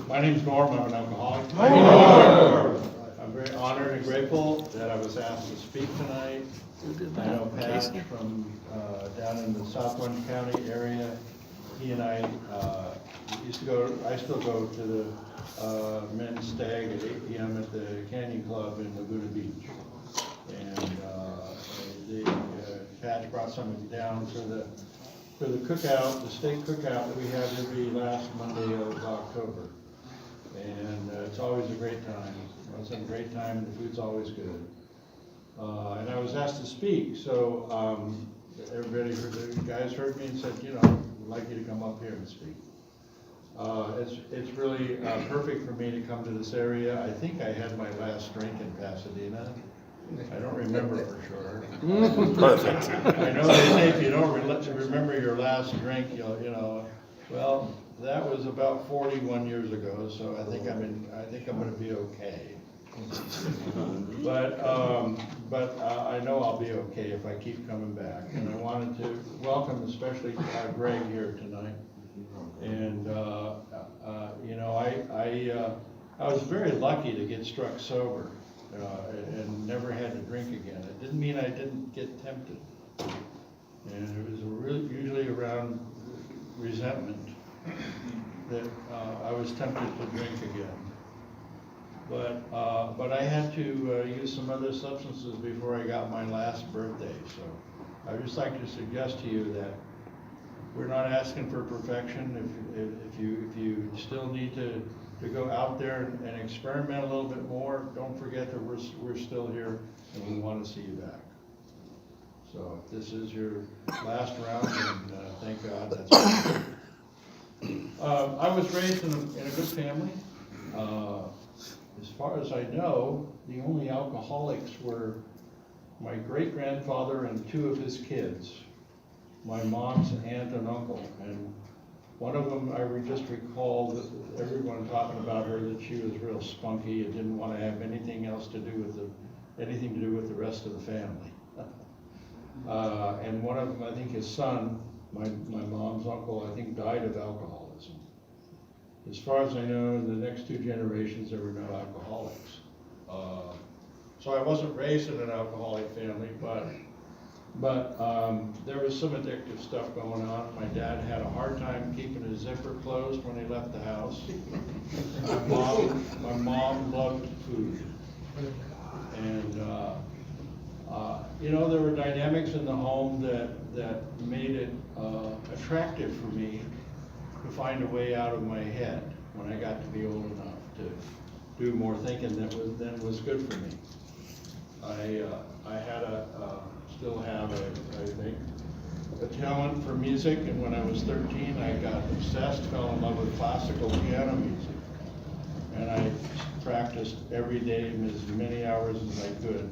My name's Norm, I'm an alcoholic. I'm very honored and grateful that I was asked to speak tonight. I know Pat from down in the South Orange County area. He and I used to go, I still go to the men's Stag at 8 p.m. at the Canyon Club in Laguna Beach. And Pat brought something down for the cookout, the state cookout that we have every last Monday of October. And it's always a great time. It's a great time, and the food's always good. And I was asked to speak, so everybody heard, the guys heard me and said, you know, we'd like you to come up here and speak. It's really perfect for me to come to this area. I think I had my last drink in Pasadena. I don't remember for sure. Perfect. I know they say if you don't remember your last drink, you know, well, that was about 41 years ago, so I think I'm going to be okay. But I know I'll be okay if I keep coming back. And I wanted to welcome especially Greg here tonight. And you know, I was very lucky to get struck sober. And never had to drink again. It didn't mean I didn't get tempted. And it was usually around resentment that I was tempted to drink again. But I had to use some other substances before I got my last birthday. So I'd just like to suggest to you that we're not asking for perfection. If you still need to go out there and experiment a little bit more, don't forget that we're still here and we want to see you back. So if this is your last round, and thank God that's what I was raised in a good family. As far as I know, the only alcoholics were my great-grandfather and two of his kids, my mom's aunt and uncle. And one of them, I just recall everyone talking about her, that she was real spunky and didn't want to have anything else to do with the rest of the family. And one of them, I think his son, my mom's uncle, I think died of alcoholism. As far as I know, in the next two generations, there were no alcoholics. So I wasn't raised in an alcoholic family, but there was some addictive stuff going on. My dad had a hard time keeping his zipper closed when he left the house. My mom loved food. And you know, there were dynamics in the home that made it attractive for me to find a way out of my head when I got to be old enough to do more thinking that was good for me. I had still have, I think, a talent for music, and when I was 13, I got obsessed, fell in love with classical piano music. And I practiced every day as many hours as I could.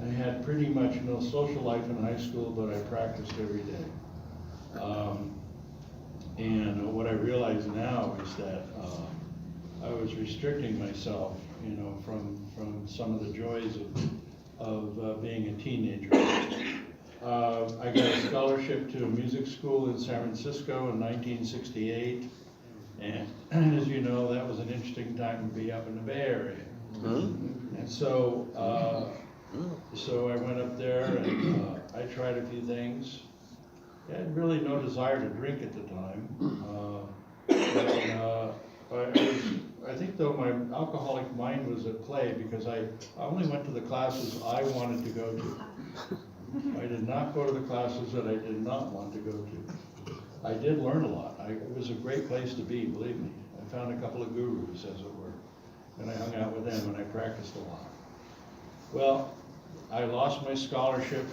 I had pretty much no social life in high school, but I practiced every day. And what I realize now is that I was restricting myself, you know, from some of the joys of being a teenager. I got a scholarship to a music school in San Francisco in 1968, and as you know, that was an interesting time to be up in the Bay Area. And so I went up there and I tried a few things. I had really no desire to drink at the time. I think though my alcoholic mind was at play because I only went to the classes I wanted to go to. I did not go to the classes that I did not want to go to. I did learn a lot. It was a great place to be, believe me. I found a couple of gurus, as it were, and I hung out with them and I practiced a lot. Well, I lost my scholarship,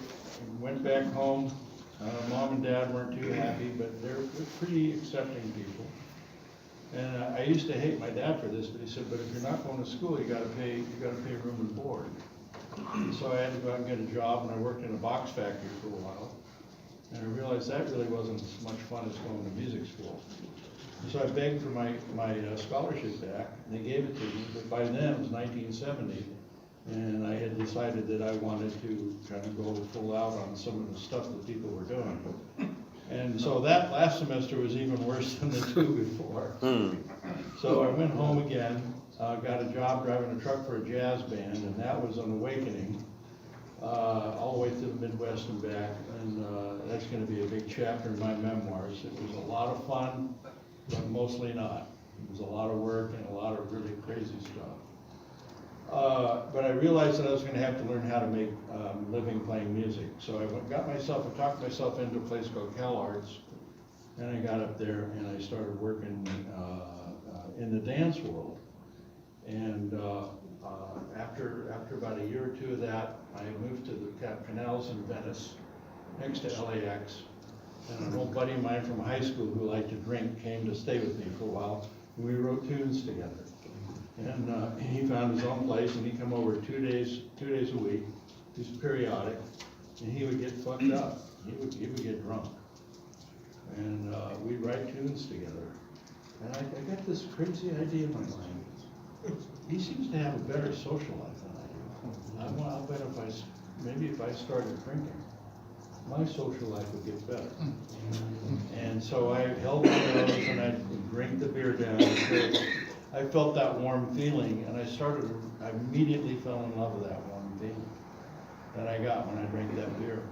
went back home. Mom and Dad weren't too happy, but they're pretty accepting people. And I used to hate my dad for this, but he said, "But if you're not going to school, you got to pay room and board." And so I had to go out and get a job, and I worked in a box factory for a while. And I realized that really wasn't as much fun as going to music school. And so I begged for my scholarship back, and they gave it to me. But by then it was 1970. And I had decided that I wanted to kind of go full out on some of the stuff that people were doing. And so that last semester was even worse than the two before. So I went home again, got a job driving a truck for a jazz band, and that was an awakening, all the way to the Midwest and back, and that's gonna be a big chapter in my memoirs. It was a lot of fun, but mostly not. It was a lot of work and a lot of really crazy stuff. But I realized that I was gonna have to learn how to make a living playing music. So I talked myself into a place called CalArts, and I got up there and I started working in the dance world. And after about a year or two of that, I moved to the canals in Venice, next to LAX. And an old buddy of mine from high school who liked to drink came to stay with me for a while, and we wrote tunes together. And he found his own place, and he'd come over 2 days a week. He was periodic, and he would get fucked up. He would get drunk, and we'd write tunes together. And I got this crazy idea in my mind. He seems to have a better social life than I do. I'll bet if I started drinking, my social life would get better. And so I held my nose and I would drink the beer down. I felt that warm feeling, and I immediately fell in love with that warm feeling that I got when I drank that beer.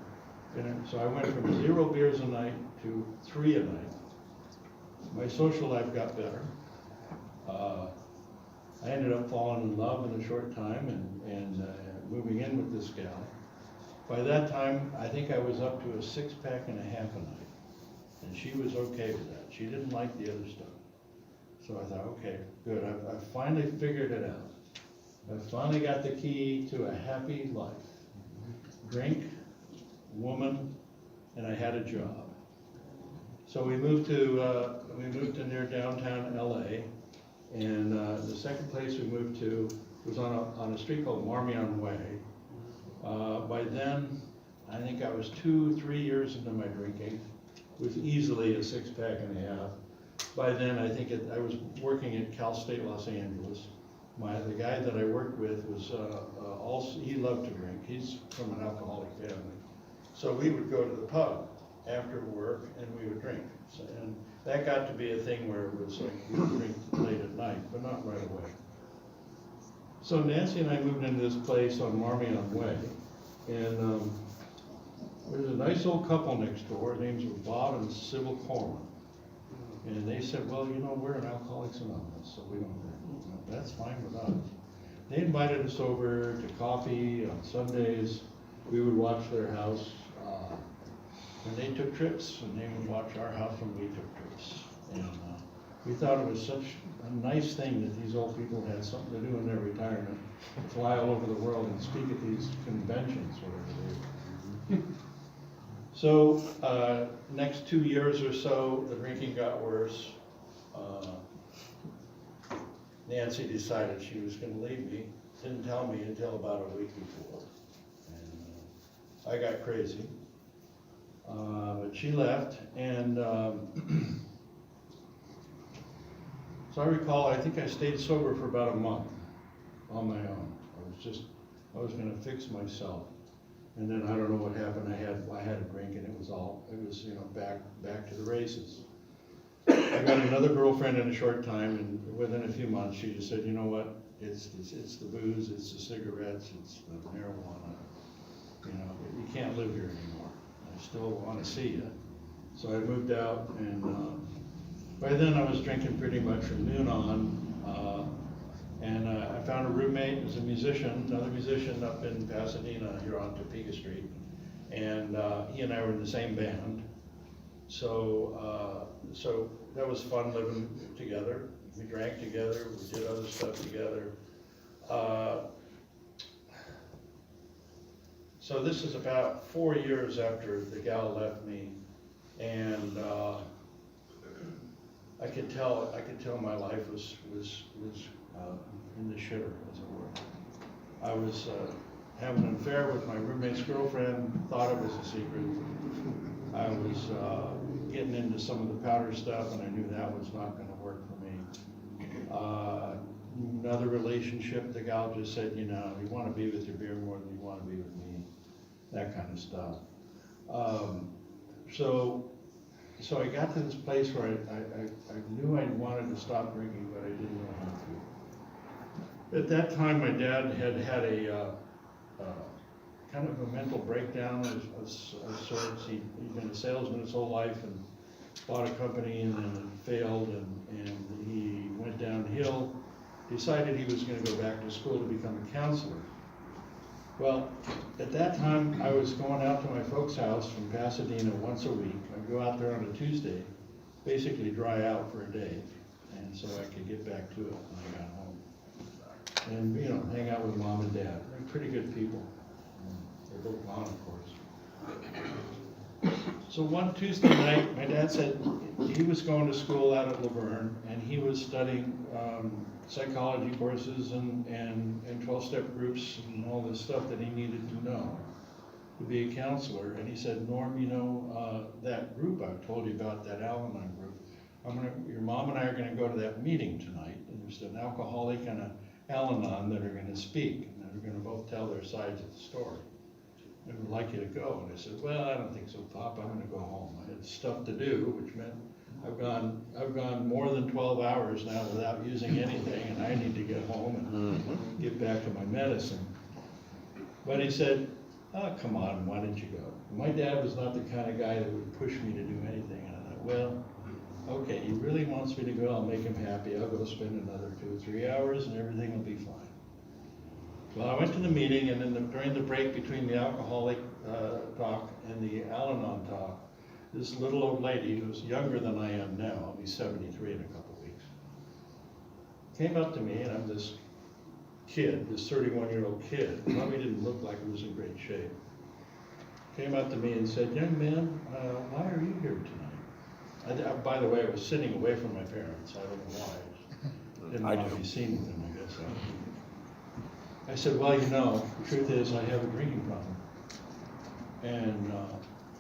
And so I went from 0 beers a night to 3 a night. My social life got better. I ended up falling in love in a short time and moving in with this gal. By that time, I think I was up to a 6-pack and a half a night, and she was okay with that. She didn't like the other stuff. So I thought, okay, good, I finally figured it out. I finally got the key to a happy life. Drink, woman, and I had a job. So we moved to near downtown LA, and the second place we moved to was on a street called Marmion Way. By then, I think I was 2-3 years into my drinking, with easily a 6-pack and a half. By then, I think I was working at Cal State Los Angeles. The guy that I worked with was also, he loved to drink. He's from an alcoholic family. So we would go to the pub after work and we would drink. So, and that got to be a thing where it was like we would drink late at night, but not right away. So Nancy and I moved into this place on Marmion Way, and there's a nice old couple next door. Their names were Bob and Sybil Coleman. And they said, well, you know, we're an Alcoholics Anonymous, so we don't drink. That's fine with us. They invited us over to coffee on Sundays. We would watch their house. And they took trips, and they would watch our house when we took trips. And we thought it was such a nice thing that these old people had something to do in their retirement, fly all over the world and speak at these conventions, whatever they were. So, next 2 years or so, the drinking got worse. Nancy decided she was going to leave me. Didn't tell me until about a week before. And I got crazy. But she left, and so I recall, I think I stayed sober for about a month on my own. I was going to fix myself. And then I don't know what happened. I had a drink, and it was you know, back to the races. I got another girlfriend in a short time, and within a few months, she just said, you know what? It's the booze, it's the cigarettes, it's the marijuana. You know, you can't live here anymore. I still want to see you. So I moved out, and by then I was drinking pretty much from noon on. And I found a roommate who's a musician, another musician up in Pasadena here on Topeka Street. And he and I were in the same band. So that was fun living together. We drank together, we did other stuff together. So this is about 4 years after the gal left me, and I could tell my life was in the shitter, as it were. I was having an affair with my roommate's girlfriend, thought it was a secret. I was getting into some of the powder stuff, and I knew that was not going to work for me. Another relationship, the gal just said, you know, you want to be with your beer more than you want to be with me, that kind of stuff. So so I got to this place where I knew I wanted to stop drinking, but I didn't know how to. At that time, my dad had a kind of a mental breakdown of sorts. He'd been a salesman his whole life and bought a company and then it failed, and he went downhill, decided he was gonna go back to school to become a counselor. Well, at that time, I was going out to my folks' house from Pasadena once a week. I'd go out there on a Tuesday, basically dry out for a day, and so I could get back to it when I got home. And, you know, hang out with mom and dad. They're pretty good people. They're both gone, of course. So one Tuesday night, my dad said he was going to school out at Laverne, and he was studying psychology courses and 12-step groups and all this stuff that he needed to know to be a counselor. And he said, Norm, you know, that group I told you about, that Al-Anon group, your mom and I are gonna go to that meeting tonight. And there's an alcoholic and an Al-Anon that are gonna speak, and they're gonna both tell their sides of the story. I would like you to go. And I said, well, I don't think so, Pop. I'm gonna go home. I had stuff to do, which meant I've gone more than 12 hours now without using anything, and I need to get home and get back to my medicine. But he said, oh, come on, why didn't you go? My dad was not the kind of guy that would push me to do anything. And I thought, well, okay, he really wants me to go. I'll make him happy. I'll go spend another 2 or 3 hours and everything will be fine. Well, I went to the meeting, and then during the break between the alcoholic talk and the Al-Anon talk, this little old lady, who's younger than I am now, I'll be 73 in a couple of weeks, came up to me, and I'm this kid, this 31-year-old kid, probably didn't look like he was in great shape, came up to me and said, young man, why are you here tonight? By the way, I was sitting away from my parents. I don't know why. Didn't want to be seen with them, I guess. I said, well, you know, the truth is I have a drinking problem. And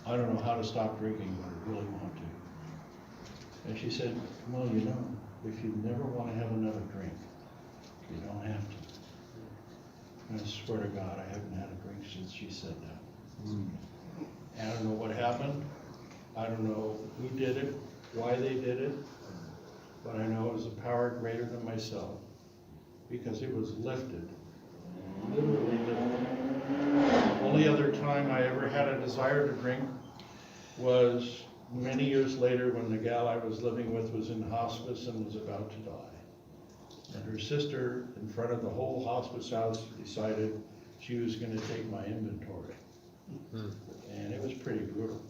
I don't know how to stop drinking, but I really want to. And she said, well, you know, if you never want to have another drink, you don't have to. And I swear to God, I haven't had a drink since she said that. And I don't know what happened. I don't know who did it, why they did it, but I know it was a power greater than myself, because it was lifted, literally lifted. Only other time I ever had a desire to drink was many years later when the gal I was living with was in hospice and was about to die. And her sister, in front of the whole hospice house, decided she was going to take my inventory. And it was pretty brutal.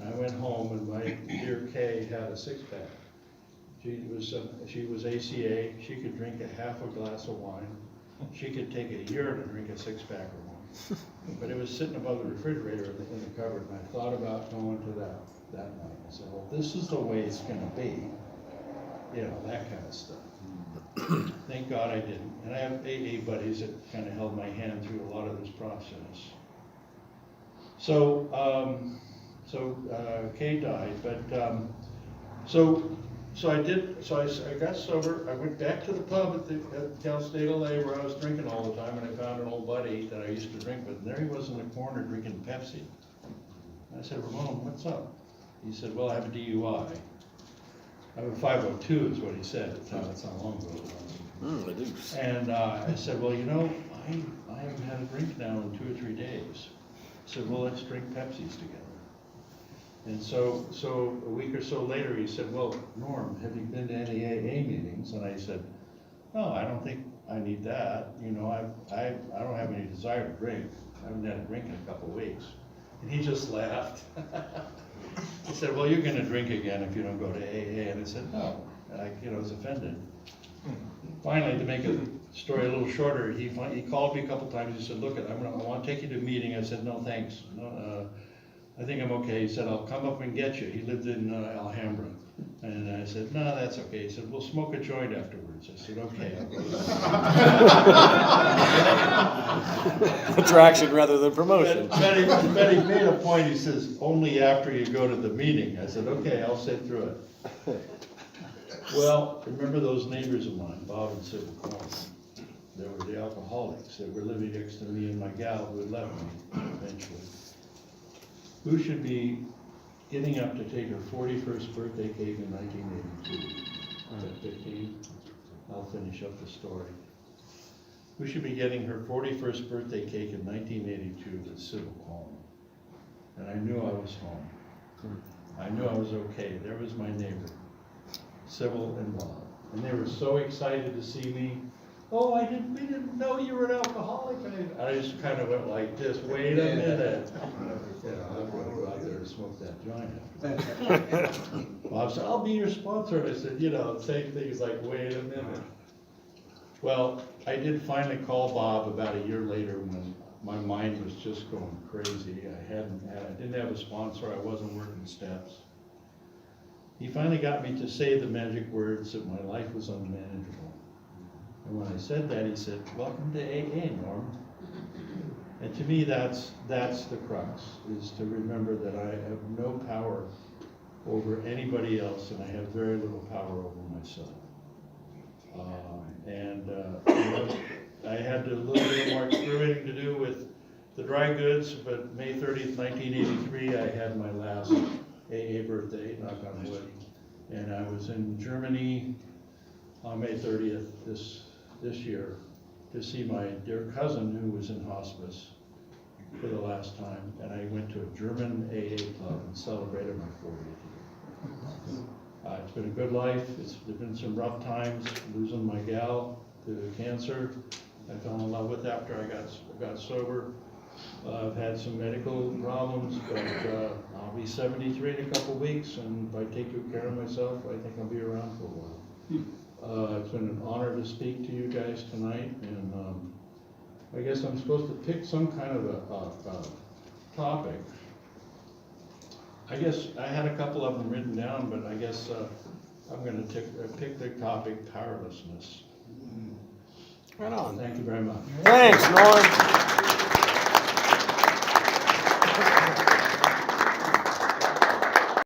I went home, and my dear Kay had a 6-pack. She was ACA. She could drink a half a glass of wine. She could take a year to drink a 6-pack or more. But it was sitting above the refrigerator in the cupboard, and I thought about going to that night. I said, well, this is the way it's going to be. You know, that kind of stuff. Thank God I didn't. And I have AA buddies that kind of held my hand through a lot of this process. So Kay died, but I got sober. I went back to the pub at Cal State LA where I was drinking all the time, and I found an old buddy that I used to drink with, and there he was in the corner drinking Pepsi. I said, Ramon, what's up? He said, well, I have a DUI. I have a 502 is what he said. That's how long ago it was. And I said, well, you know, I haven't had a drink now in 2 or 3 days. I said, well, let's drink Pepsis together. And so a week or so later, he said, well, Norm, have you been to any AA meetings? And I said, no, I don't think I need that. You know, I don't have any desire to drink. I haven't had a drink in a couple of weeks. And he just laughed. He said, well, you're going to drink again if you don't go to AA. And I said, no. And I was offended. Finally, to make the story a little shorter, he called me a couple times. He said, look, I want to take you to a meeting. I said, no, thanks. No, I think I'm okay. He said, I'll come up and get you. He lived in Alhambra. And I said, no, that's okay. He said, we'll smoke a joint afterwards. I said, okay. Attraction rather than promotion. But he made a point. He says, only after you go to the meeting. I said, okay, I'll sit through it. Well, remember those neighbors of mine, Bob and Sybil Cohen? They were the alcoholics. They were living next to me and my gal who had left me eventually. Who should be getting up to take her 41st birthday cake in 1982. At 15, I'll finish up the story. We should be getting her 41st birthday cake in 1982 with Sybil home. And I knew I was home. I knew I was okay. There was my neighbor, Sybil and Bob. And they were so excited to see me. Oh, we didn't know you were an alcoholic. And I just kind of went like this, wait a minute. You know, I'm gonna go out there and smoke that joint. Bob said, I'll be your sponsor. And I said, you know, same thing. He's like, wait a minute. Well, I did finally call Bob about a year later when my mind was just going crazy. I didn't have a sponsor. I wasn't working steps. He finally got me to say the magic words that my life was unmanageable. And when I said that, he said, welcome to AA, Norm. And to me, that's the crux, is to remember that I have no power over anybody else, and I have very little power over myself. I had a little bit of more experimenting to do with the dry goods, but May 30th, 1983, I had my last AA birthday, knock on wood. And I was in Germany on May 30th this year to see my dear cousin who was in hospice for the last time. And I went to a German AA club and celebrated my 40th year. It's been a good life. There's been some rough times, losing my gal to cancer. I fell in love with after I got sober. I've had some medical problems, but I'll be 73 in a couple weeks, and if I take good care of myself, I think I'll be around for a while. It's been an honor to speak to you guys tonight, and I guess I'm supposed to pick some kind of a topic. I guess I had a couple of them written down, but I guess I'm going to pick the topic powerlessness. Right on. Thank you very much. Thanks, Norm.